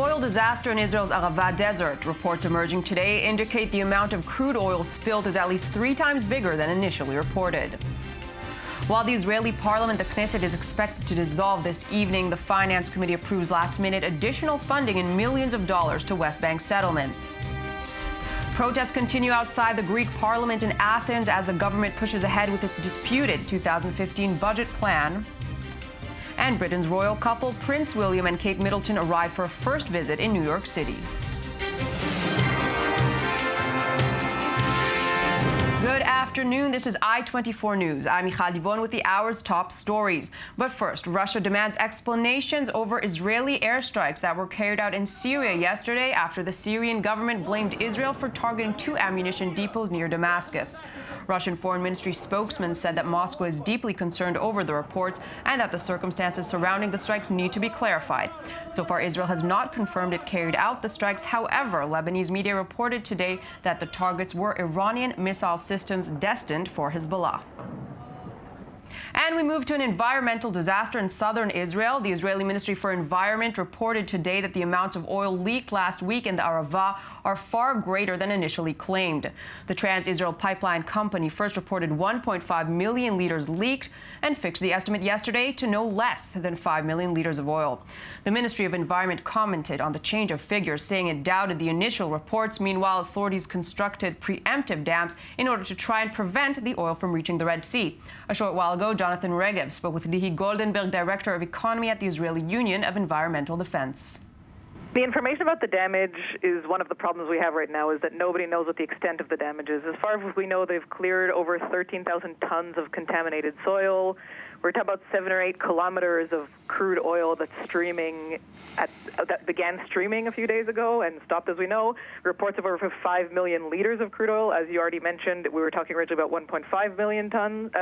oil disaster in Israel's Arava desert. Reports emerging today indicate the amount of crude oil spilled is at least 3 times bigger than initially reported. While the Israeli parliament, the Knesset, is expected to dissolve this evening, the Finance Committee approves last-minute additional funding in millions of dollars to West Bank settlements. Protests continue outside the Greek parliament in Athens as the government pushes ahead with its disputed 2015 budget plan. And Britain's royal couple, Prince William and Kate Middleton, arrived for a first visit in New York City. Good afternoon. This is I-24 News. I'm Michal Divon with the hour's top stories. But first, Russia demands explanations over Israeli airstrikes that were carried out in Syria yesterday after the Syrian government blamed Israel for targeting 2 ammunition depots near Damascus. Russian Foreign Ministry spokesman said that Moscow is deeply concerned over the reports and that the circumstances surrounding the strikes need to be clarified. So far, Israel has not confirmed it carried out the strikes. However, Lebanese media reported today that the targets were Iranian missile systems destined for Hezbollah. And we move to an environmental disaster in southern Israel. The Israeli Ministry for Environment reported today that the amounts of oil leaked last week in the Arava are far greater than initially claimed. The Trans-Israel Pipeline Company first reported 1.5 million liters leaked and fixed the estimate yesterday to no less than 5 million liters of oil. The Ministry of Environment commented on the change of figures, saying it doubted the initial reports. Meanwhile, authorities constructed preemptive dams in order to try and prevent the oil from reaching the Red Sea. A short while ago, Jonathan Regev spoke with Lihi Goldenberg, Director of Economy at the Israeli Union of Environmental Defense. The information about the damage is one of the problems we have right now, is that nobody knows what the extent of the damage is. As far as we know, they've cleared over 13,000 tons of contaminated soil. We're talking about 7 or 8 kilometers of crude oil that's streaming, that began streaming a few days ago and stopped, as we know. Reports of over 5 million liters of crude oil. As you already mentioned, we were talking originally about 1.5 million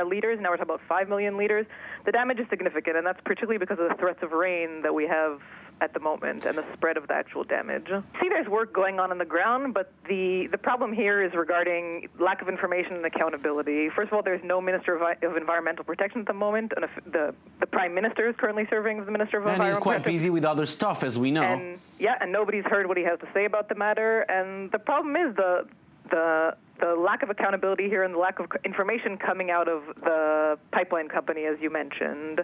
liters. Now we're talking about 5 million liters. The damage is significant, and that's particularly because of the threats of rain that we have at the moment and the spread of the actual damage. See, there's work going on the ground, but the problem here is regarding lack of information and accountability. First of all, there's no Minister of Environmental Protection at the moment, and the Prime Minister is currently serving as the Minister of Environmental Protection. And he's quite busy with other stuff, as we know. And nobody's heard what he has to say about the matter. And the problem is the lack of accountability here and the lack of information coming out of the pipeline company, as you mentioned.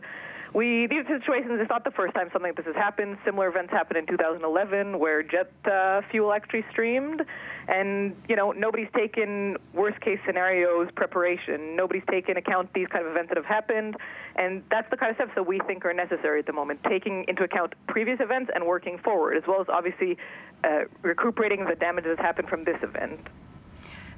These situations, it's not the first time something like this has happened. Similar events happened in 2011 where jet fuel actually streamed. And, nobody's taken worst-case scenarios preparation. Nobody's taken account these kind of events that have happened. And that's the kind of steps that we think are necessary at the moment, taking into account previous events and working forward, as well as obviously recuperating the damage that's happened from this event.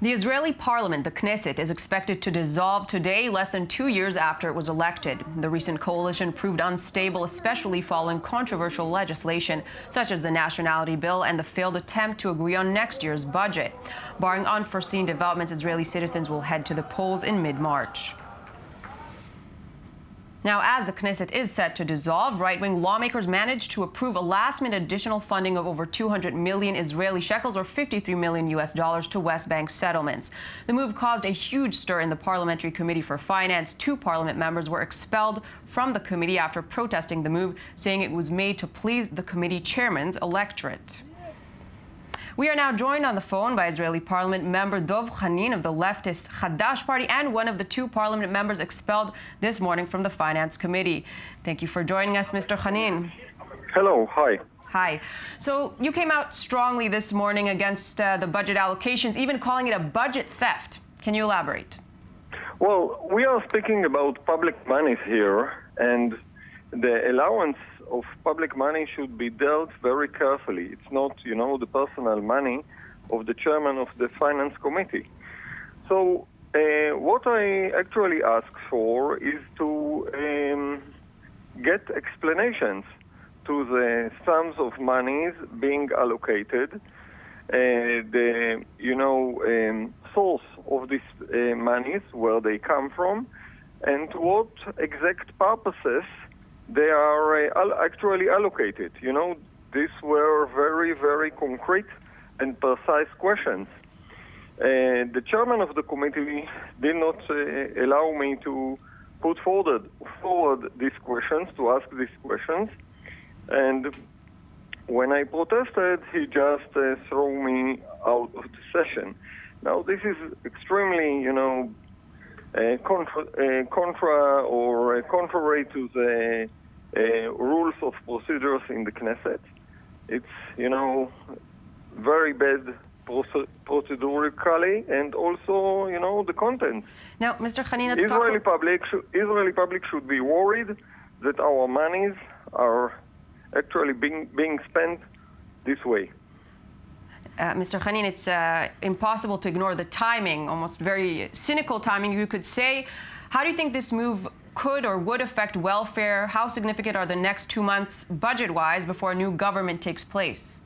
The Israeli parliament, the Knesset, is expected to dissolve today, less than 2 years after it was elected. The recent coalition proved unstable, especially following controversial legislation such as the nationality bill and the failed attempt to agree on next year's budget. Barring unforeseen developments, Israeli citizens will head to the polls in mid-March. Now, as the Knesset is set to dissolve, right-wing lawmakers managed to approve a last-minute additional funding of over 200 million Israeli shekels, or $53 million to West Bank settlements. The move caused a huge stir in the Parliamentary Committee for Finance. 2 parliament members were expelled from the committee after protesting the move, saying it was made to please the committee chairman's electorate. We are now joined on the phone by Israeli Parliament member Dov Hanin of the leftist Hadash party and one of the 2 parliament members expelled this morning from the Finance Committee. Thank you for joining us, Mr. Hanin. Hello. Hi. Hi. So you came out strongly this morning against the budget allocations, even calling it a budget theft. Can you elaborate? Well, we are speaking about public monies here, and the allowance of public money should be dealt very carefully. It's not, the personal money of the chairman of the Finance Committee. So what I actually ask for is to get explanations to the sums of monies being allocated, the source of these monies, where they come from, and to what exact purposes they are actually allocated. These were very, very concrete and precise questions. The chairman of the committee did not allow me to put forward these questions, to ask these questions. And when I protested, he just threw me out of the session. Now, this is extremely, contra or contrary to the rules of procedures in the Knesset. It's, very bad procedurally, and also, the contents. Now, Mr. Hanin, let's Israeli public should be worried that our monies are actually being spent this way. Mr. Hanin, it's impossible to ignore the timing, almost very cynical timing, you could say. How do you think this move could or would affect welfare? How significant are the next 2 months budget-wise before a new government takes place?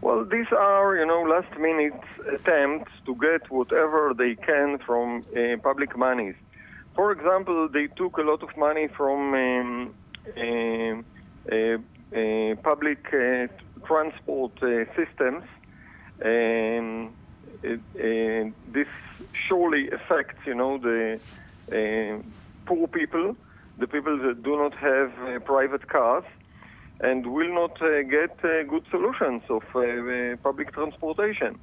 Well, these are, last-minute attempts to get whatever they can from public monies. For example, they took a lot of money from public transport systems. This surely affects, the poor people, the people that do not have private cars, and will not get good solutions of public transportation.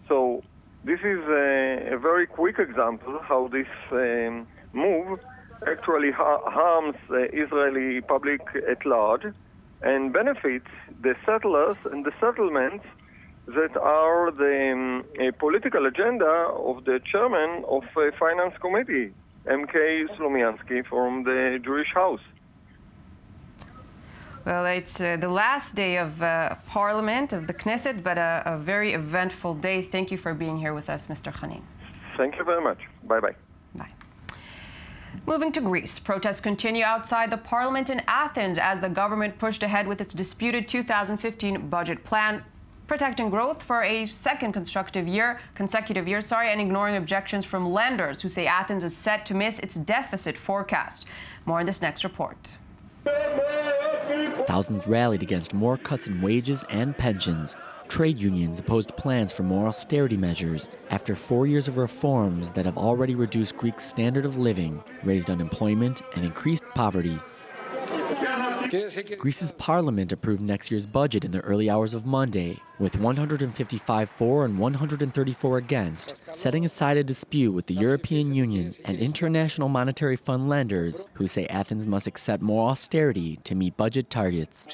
So this is a very quick example how this move actually harms the Israeli public at large and benefits the settlers and the settlements that are the political agenda of the chairman of Finance Committee, M.K. Slomiansky from the Jewish House. Well, it's the last day of Parliament, of the Knesset, but a very eventful day. Thank you for being here with us, Mr. Hanin. Thank you very much. Bye-bye. Bye. Moving to Greece, protests continue outside the parliament in Athens as the government pushed ahead with its disputed 2015 budget plan, protecting growth for a second consecutive year, and ignoring objections from lenders who say Athens is set to miss its deficit forecast. More in this next report. Thousands rallied against more cuts in wages and pensions. Trade unions opposed plans for more austerity measures after 4 years of reforms that have already reduced Greece's standard of living, raised unemployment, and increased poverty. Greece's parliament approved next year's budget in the early hours of Monday, with 155 for and 134 against, setting aside a dispute with the European Union and International Monetary Fund lenders who say Athens must accept more austerity to meet budget targets.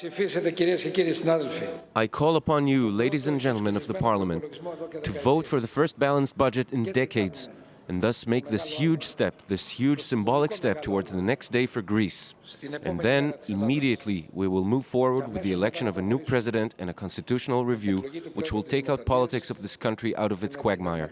I call upon you, ladies and gentlemen of the parliament, to vote for the first balanced budget in decades, and thus make this huge symbolic step towards the next day for Greece. And then, immediately, we will move forward with the election of a new president and a constitutional review, which will take out politics of this country out of its quagmire.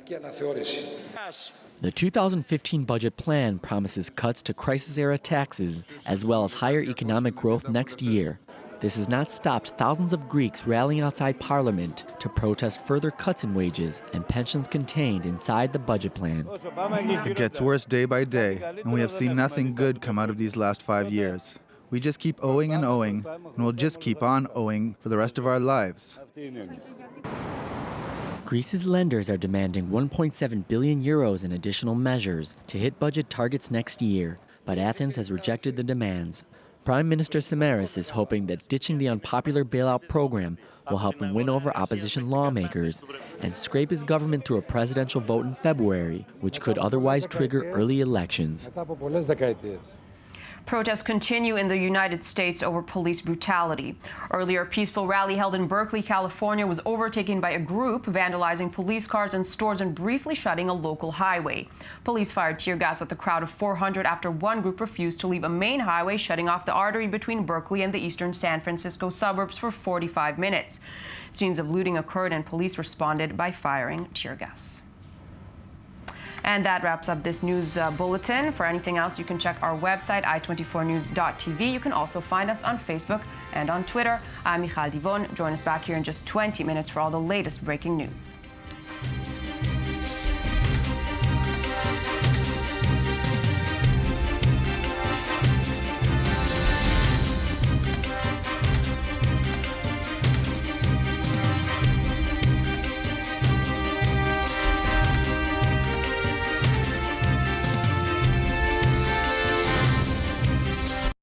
The 2015 budget plan promises cuts to crisis-era taxes, as well as higher economic growth next year. This has not stopped thousands of Greeks rallying outside Parliament to protest further cuts in wages and pensions contained inside the budget plan. It gets worse day by day, and we have seen nothing good come out of these last 5 years. We just keep owing, and we'll just keep on owing for the rest of our lives. Greece's lenders are demanding 1.7 billion euros in additional measures to hit budget targets next year, but Athens has rejected the demands. Prime Minister Samaras is hoping that ditching the unpopular bailout program will help him win over opposition lawmakers and scrape his government through a presidential vote in February, which could otherwise trigger early elections. Protests continue in the United States over police brutality. Earlier, a peaceful rally held in Berkeley, California was overtaken by a group vandalizing police cars and stores and briefly shutting a local highway. Police fired tear gas at the crowd of 400 after one group refused to leave a main highway, shutting off the artery between Berkeley and the eastern San Francisco suburbs for 45 minutes. Scenes of looting occurred and police responded by firing tear gas. And that wraps up this news bulletin. For anything else, you can check our website, i24news.tv. You can also find us on Facebook and on Twitter. I'm Michal Divon. Join us back here in just 20 minutes for all the latest breaking news.